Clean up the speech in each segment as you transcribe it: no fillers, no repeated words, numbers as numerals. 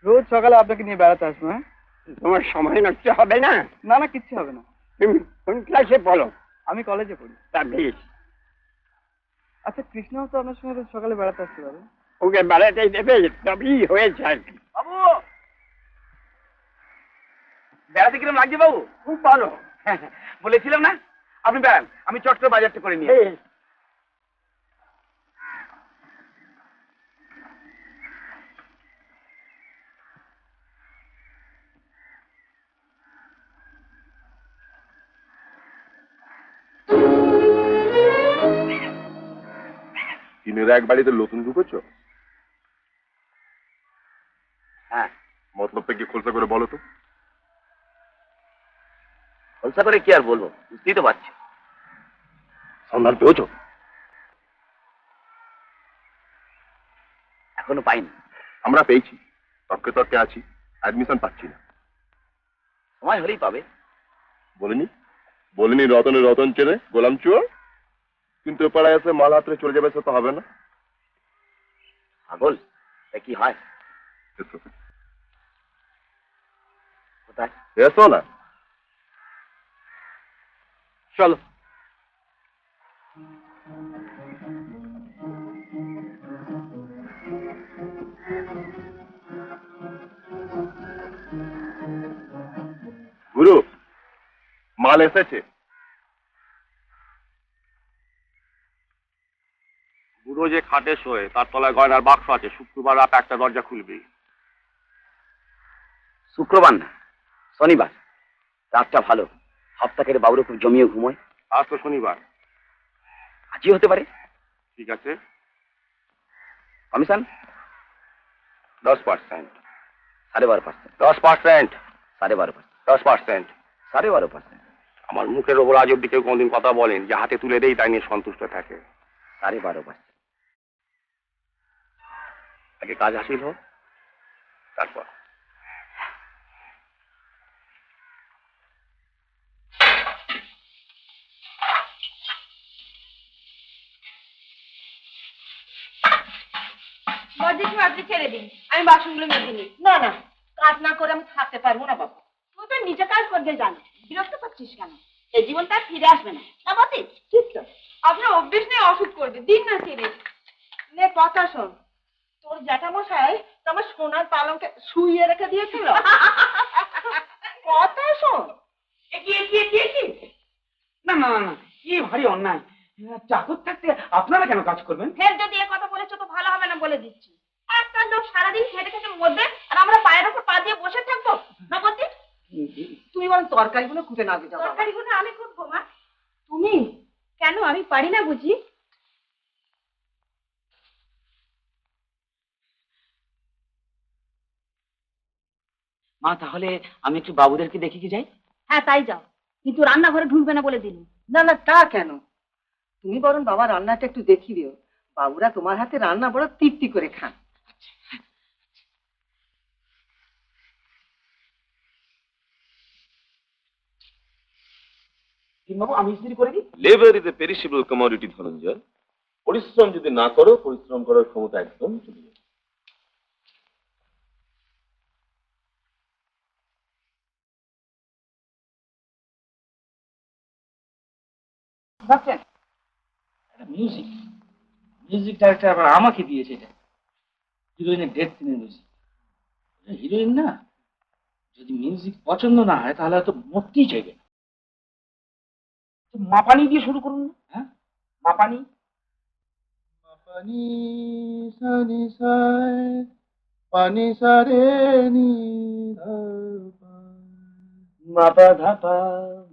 রোজ সকালে আপনাকে নিয়ে বেড়াতে আসবো। হ্যাঁ, তোমার সময় নষ্ট হবে না? না না, কিচ্ছু হবে না। তুমি কোন ক্লাসে পড়ো? আমি কলেজে পড়ি। তা বেশ। আচ্ছা, কৃষ্ণও তো আপনার সঙ্গে রোজ সকালে বেড়াতে আসতে পারে। ওকে বেড়াতেই দেবে, তবেই হয়েছে আর কি। বাবু, বেড়াতে কিরম লাগছে বাবু? খুব ভালো। বলেছিলাম না, আপনি বেড়ান, আমি চট করে বাজারটা করে নিয়ে বেশ। দিনের এক বাড়িতে নতুন ঢুকেছো? হ্যাঁ। মতলবটা কি খোলসা করে বলো তো। খোলসা করে কি আর বলবো, বুঝতেই তো পারছি। সন্ধান পেয়েছো? এখনো পাইনি। আমরা পেয়েছি, তর্কে তর্কে আছি, অ্যাডমিশন পাচ্ছি না। সময় হলেই পাবে। বলিনি বলিনি রতনের রতন চেনে গোলাম চুয়ার, কিন্তু এ পাড়ায় এসে মাল হাতে চলে যাবে, সে তো হবে না। পাগল, তা কি হয়? এসো। কোথায়? এসো না। চলো। গুরু, মাল এসেছে। বুড়ো যে খাটে শোয় তার তলায় গয়নার বাক্স আছে, শুক্রবার রাত একটা দরজা খুলবি। শুক্রবার না, শনিবার। রাতটা ভালো, সপ্তাহের বাবুরে খুব জমিয়ে ঘুমোয়। আজ তো শনিবার। আজই হতে পারে। ঠিক আছে। কমিশন 10%। 12.5%। 10%। 12.5%। 10%। 12.5%। আমার মুখের ওপর আজ অব্দি কেউ কোনদিন কথা বলেন যে হাতে তুলে দেই তাই নিয়ে সন্তুষ্ট থাকে। 12.5%। আগে কাজ হাসিল হোক, তারপর। বড়দিকে আপনি ছেড়ে দিন, আমি বাসনগুলো মেজে নিই। না না, কাজ না করে আমি থাকতে পারবো না বাবা। তুই তো নিজে কাজ করতে জানো, বিরক্ত করছিস কেন? এই জীবনটা ফিরে আসবে না, না বলছি? ঠিক তো। আপনার অভ্যেস নেই, অসুখ করবে, দিন না ছেড়ে। নে কথা শোন, তোর জ্যাঠামশাই তো আমার সোনার পালঙ্কে শুইয়ে রেখে দিয়েছিল। কথা শোন। না না না না, কি ভারী অন্যায়। চাকর থাকতে আপনারা কেন কাজ করবেন? ফের যদি এ কথা বলেছো তো ভালো হবে না, বলে দিচ্ছি। একটা লোক সারাদিন খেটে খেটে মরবে আর আমরা পায়ের ওপর পা দিয়ে বসে থাকবো, না বলছি? তুমি বরং তরকারিগুলো কুটে না দিতে। তরকারিগুলো আমি করবো মা। তুমি কেন, আমি পারি না বুঝি? মা, তাহলে আমি একটু বাবুদেরকে দেখে কি যাই? হ্যাঁ তাই যাও, কিন্তু রান্নাঘরে ঢুকবে না বলে দিন। না না, তা কেন? তুমি বরং বাবা রান্নাটা একটু দেখিয়ে দিও। বাবুরা তোমার হাতে রান্না বড় তৃপ্তি করে খান। বাবু, আমি ইস্ত্রি করে দিই। Labour is a perishable commodity Dhananjay. পরিশ্রম যদি না করো, পরিশ্রম করার ক্ষমতা একদম চলে যাবে। ভাবছেন একটা মিউজিক মিউজিক ডাইরেক্টর আবার আমাকে দিয়েছে। এটা হিরোইনের ডেট সিনের মিউজিক। হিরোইন না, যদি মিউজিক পছন্দ না হয় তাহলে হয়তো মরতেই চাইবে না। মাপানি দিয়ে শুরু করুন না। হ্যাঁ, মাপানি। পানি সানি সায় পানি সারে নি মাপা ধাপা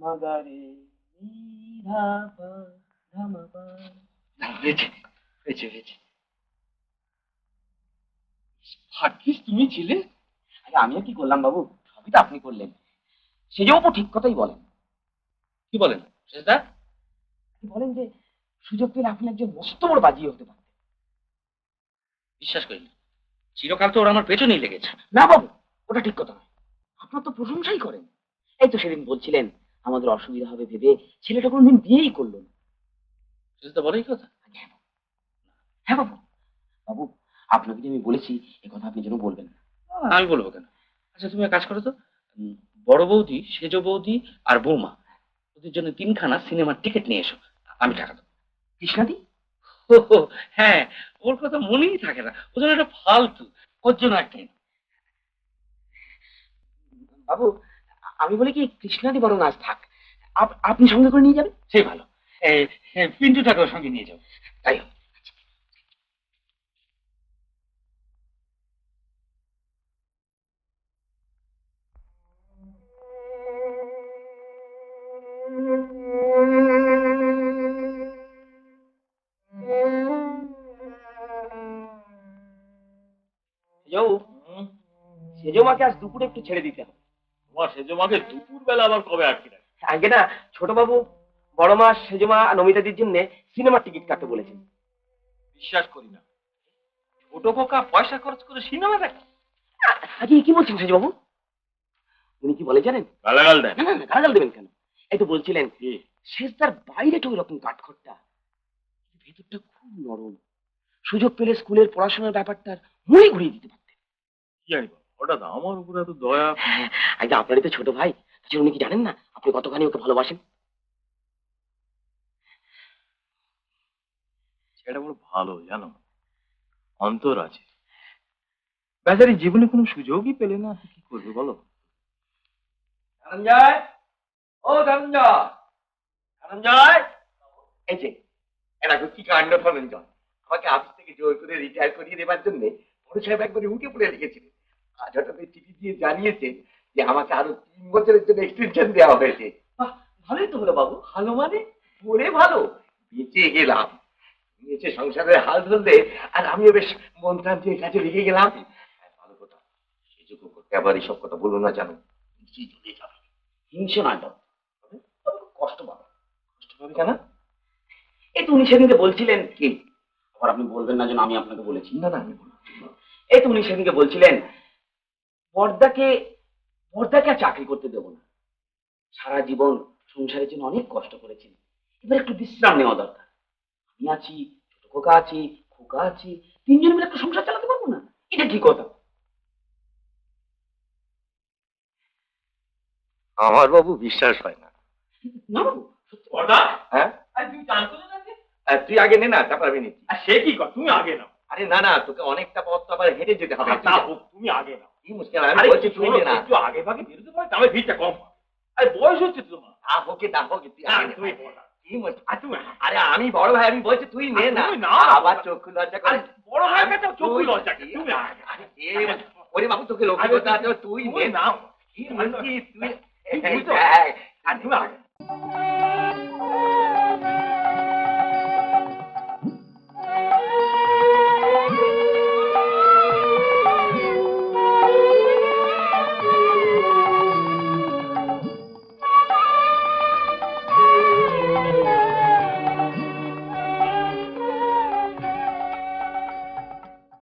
মাগারে ধাপা ধামাপা। হয়েছে হয়েছে হয়েছে। ভাগ্যিস তুমি ছিলে। আরে আমিও কি করলাম বাবু, সবই তো আপনি করলেন। সেজ বাবু ঠিক কথাই বলেন। কি বলেন সেটা? বলেন যে সুযোগ পেলে আপনি একজন মস্ত বড় বাজিয়ে হতে পারতেন। বিশ্বাস করি না, চিরকাল তো ওরা আমার পেছনেই লেগেছে। না বাবু, ওটা ঠিক কথা নয়। আপনার তো প্রশংসাই করেন। এই তো সেদিন বলছিলেন আমাদের অসুবিধা হবে ভেবে ছেলেটা কোনোদিন বিয়েই করলো না। সেটা তো বড়ই কথা। হ্যাঁ বাবু। বাবু, আপনাকে যে আমি বলেছি এ কথা আপনি যেন বলবেন না। আমি বলবো কেন? আচ্ছা তুমি এক কাজ করো তো, বড় বৌদি, সেজ বৌদি আর বৌমা, ওদের জন্য 3খানা সিনেমার টিকিট নিয়ে এসো, আমি টাকা দেবো। কৃষ্ণাদি? ও হ্যাঁ, ওর কথা মনেই থাকে না, ও যেন একটা ফালতু, ওর জন্য একটাই। বাবু আমি বলি কি, কৃষ্ণাদি বরং আজ থাক, আপনি সঙ্গে করে নিয়ে যাবেন, সেই ভালো। পিন্টুটাকেও সঙ্গে নিয়ে যাবো, তাই হোক। সেজো মাকে আজ দুপুরে একটু ছেড়ে দিতে হবে। তোমার সেজো মাকে দুপুর বেলা আবার কবে আটকে রাখে? আগে না, ছোট বাবু বড় মা সেজো মা নমিতাদির জন্য সিনেমার টিকিট কাটতে বলেছেন। বিশ্বাস করি না, ছোট খোকা পয়সা খরচ করে সিনেমা দেখে? আজকে কি বলছেন সেজো বাবু? উনি কি বলে জানেন? গালাগাল দেন? না না না, গালাগাল দেবেন কেন? এই তো বলছিলেন কি? শেষদার বাইরেটা ওই রকম কাঠখোট্টা, ভেতরটা খুব নরম, সুযোগ পেলে স্কুলের পড়াশোনার ব্যাপারটা মুড়ে ঘুরিয়ে দিতে পারতেন। কি জানি বাবা, হঠাৎ আমার উপরে এত দয়া। আগে আপনারই তো ছোট ভাই, উনি কি জানেন না আপনি কতখানি ওকে ভালোবাসেন? সেটা বড় ভালো জানো, অন্তর আছে। বেচারি জীবনে কোনো সুযোগই পেলে না, কি করবে বলো? ধনঞ্জয়, ও ধনঞ্জয়, ধনঞ্জয়, এই যে এরা কি কাণ্ড ধনঞ্জয়, আমাকে অফিস থেকে জোর করে রিটায়ার করিয়ে দেবার জন্য বড় সাহেব একবারে উঠে পড়ে লিখেছিলেন। আজ হঠাৎ চিঠি দিয়ে জানিয়েছে যে আমাকে আরো 3 বছরের জন্য এক্সটেনশন দেওয়া হয়েছে। ভালোই তো হলো বাবু, ভালো মানে পড়ে ভালো, বেঁচে গেলাম। নিচে সংসারের হাল ধরলে আর আমিও বেশ মন প্রান্তের কাছে রেখে গেলাম। ভালো কথা, সেযোগ্য করতে আবার এসব কথা বললো না জানো, নিশ্চয়ই চলে যাবে। হিংসে নয় বাবু, কষ্ট পাবে। কষ্ট পাবে কেন? এই তো উনি সেদিনকে বলছিলেন কি, আবার আপনি বলবেন না যেন আমি আপনাকে বলেছি। না না, আমি বলবো। এই তো উনি সেদিনকে বলছিলেন বর্দাকে বর্দাকে আর চাকরি করতে দেবো না, সারা জীবন সংসারের জন্য অনেক কষ্ট করেছেন, এবার একটু বিশ্রাম নেওয়া দরকার। আমি আছি, ছোট খোকা আছি, খোকা আছি, 3 জন মিলে একটা সংসার চালাতে পারবো না? এটা কি কথা? আমার বাবু বিশ্বাস হয় না। না বাবু, সত্যি। বড়দা, হ্যাঁ, তুমি জানতো না? তুই আগে নে না, তারপর আমি নিচ্ছি। আর সে কি কর, তুমি আগে নাও। আরে না না, তোকে অনেকটা পথ তো আবার হেঁটে যেতে হবে। তা হোক, তুমি আগে নাও। কি মুশকিল, আমি বলছি তুই নে না। একটু আগে ভাগে বেরোতে পারে, তবে ভিড়টা কম হয়। আরে বয়স হচ্ছে তো তোমার। তা হোকে না হোক, তুই আগে নে। তুমি বড়দা। কি মুশকিল, আরে আমি বড় ভাই, আমি বলছি তুই নে না। তুমি নাও না। আবার চক্ষু লজ্জা করে। আরে বড় ভাইয়ের কাছে চক্ষু লজ্জা কি? তুমি আগে। আরে ওরে বাবু, তোকে লক্ষ্য করতে আছে, তুই নে না। নাও। কি মুশকিল, তুই বুঝতে দেখ, আর তুমি আগে।